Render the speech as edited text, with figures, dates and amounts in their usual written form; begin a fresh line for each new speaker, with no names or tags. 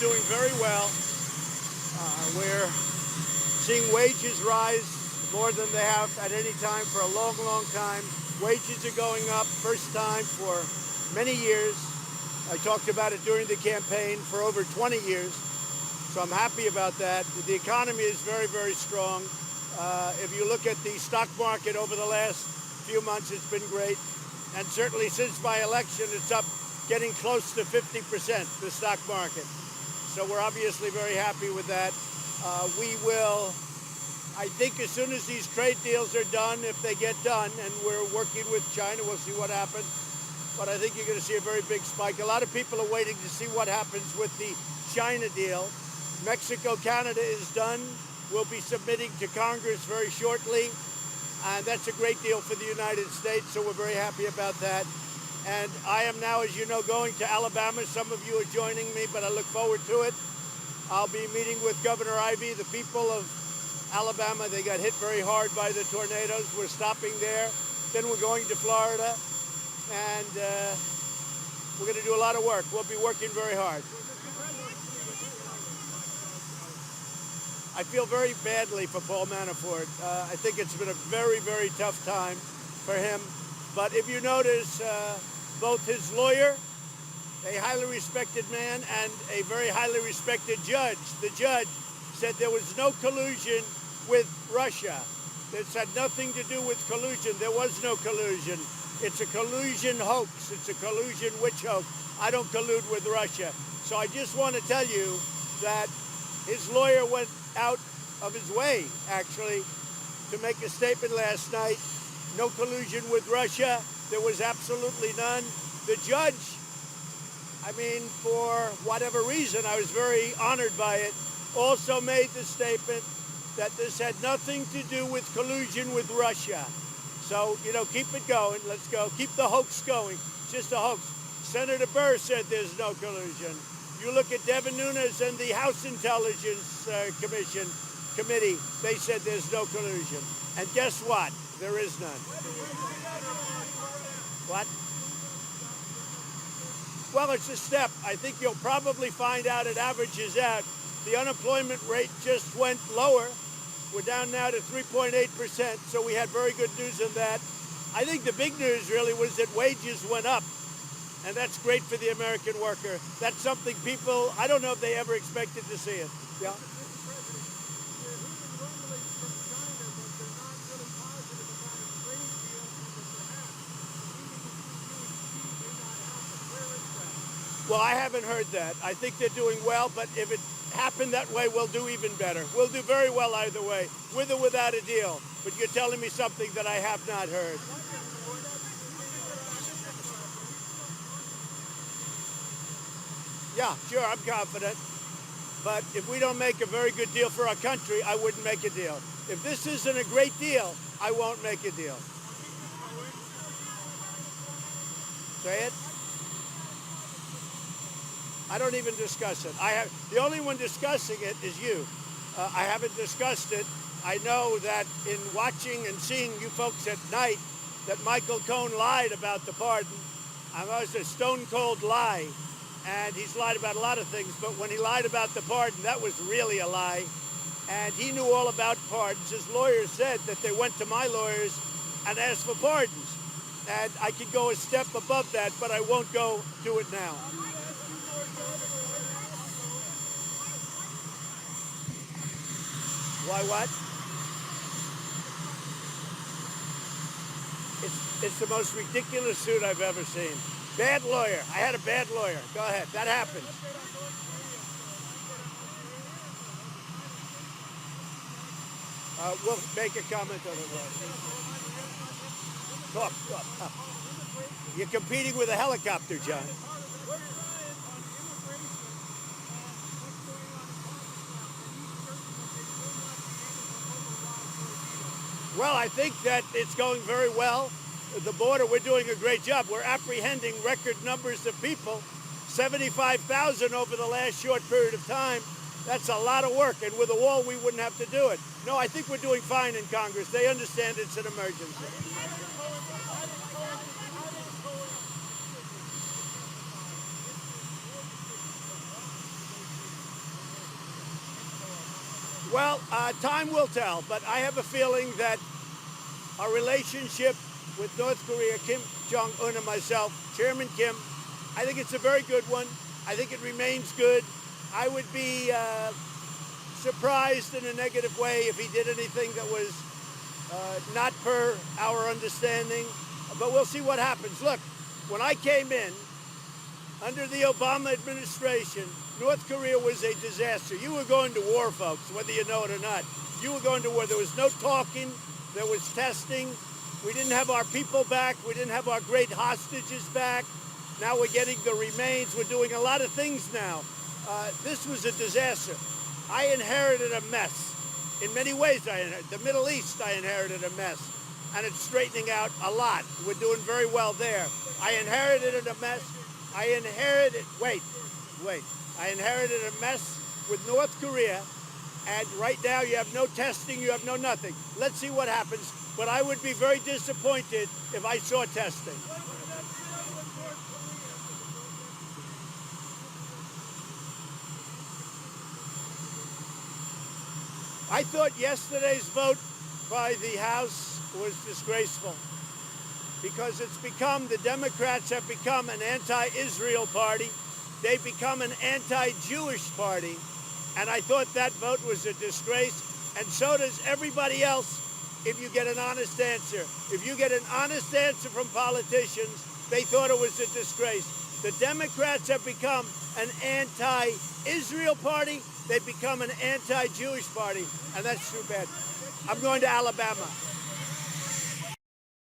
doing very well. We're seeing wages rise more than they have at any time for a long, long time. Wages are going up, first time for many years. I talked about it during the campaign for over 20 years, so I'm happy about that. The economy is very, very strong. If you look at the stock market over the last few months, it's been great. And certainly since my election, it's up getting close to 50%, the stock market. So we're obviously very happy with that. We will, I think as soon as these trade deals are done, if they get done, and we're working with China, we'll see what happens. But I think you're going to see a very big spike. A lot of people are waiting to see what happens with the China deal. Mexico, Canada is done. We'll be submitting to Congress very shortly. And that's a great deal for the United States, so we're very happy about that. And I am now, as you know, going to Alabama. Some of you are joining me, but I look forward to it. I'll be meeting with Governor Ivey, the people of Alabama. They got hit very hard by the tornadoes. We're stopping there. Then we're going to Florida, and we're going to do a lot of work. We'll be working very hard. I feel very badly for Paul Manafort. I think it's been a very, very tough time for him. But if you notice, both his lawyer, a highly respected man, and a very highly respected judge, the judge said there was no collusion with Russia. This had nothing to do with collusion. There was no collusion. It's a collusion hoax. It's a collusion witch hoax. I don't collude with Russia. So I just want to tell you that his lawyer went out of his way, actually, to make a statement last night. No collusion with Russia. There was absolutely none. The judge, I mean, for whatever reason, I was very honored by it, also made the statement that this had nothing to do with collusion with Russia. So, you know, keep it going. Let's go. Keep the hoax going. Just a hoax. Senator Burr said there's no collusion. You look at Devin Nunes and the House Intelligence Committee, they said there's no collusion. And guess what? There is none. What? Well, it's a step. I think you'll probably find out it averages out. The unemployment rate just went lower. We're down now to 3.8%, so we had very good news on that. I think the big news really was that wages went up. And that's great for the American worker. That's something people, I don't know if they ever expected to see it. Yeah. Well, I haven't heard that. I think they're doing well, but if it happened that way, we'll do even better. We'll do very well either way, with or without a deal. But you're telling me something that I have not heard. Yeah, sure, I'm confident. But if we don't make a very good deal for our country, I wouldn't make a deal. If this isn't a great deal, I won't make a deal. Say it? I don't even discuss it. The only one discussing it is you. I haven't discussed it. I know that in watching and seeing you folks at night, that Michael Cohen lied about the pardon. I know it's a stone-cold lie. And he's lied about a lot of things, but when he lied about the pardon, that was really a lie. And he knew all about pardons. His lawyers said that they went to my lawyers and asked for pardons. And I could go a step above that, but I won't go do it now. Why what? It's the most ridiculous suit I've ever seen. Bad lawyer. I had a bad lawyer. Go ahead. That happens. We'll make a comment on it. Talk. You're competing with a helicopter, John. Well, I think that it's going very well. The border, we're doing a great job. We're apprehending record numbers of people, 75,000 over the last short period of time. That's a lot of work, and with a wall, we wouldn't have to do it. No, I think we're doing fine in Congress. They understand it's an emergency. Well, time will tell, but I have a feeling that our relationship with North Korea, Kim Jong-un and myself, Chairman Kim, I think it's a very good one. I think it remains good. I would be surprised in a negative way if he did anything that was not per our understanding, but we'll see what happens. Look, when I came in, under the Obama administration, North Korea was a disaster. You were going to war, folks, whether you know it or not. You were going to war. There was no talking. There was testing. We didn't have our people back. We didn't have our great hostages back. Now we're getting the remains. We're doing a lot of things now. This was a disaster. I inherited a mess. In many ways, the Middle East, I inherited a mess. And it's straightening out a lot. We're doing very well there. I inherited a mess. I inherited a mess with North Korea, and right now you have no testing, you have no nothing. Let's see what happens, but I would be very disappointed if I saw testing. I thought yesterday's vote by the House was disgraceful, because the Democrats have become an anti-Israel party. They've become an anti-Jewish party. And I thought that vote was a disgrace. And so does everybody else if you get an honest answer. If you get an honest answer from politicians, they thought it was a disgrace. The Democrats have become an anti-Israel party. They've become an anti-Jewish party. And that's too bad. I'm going to Alabama.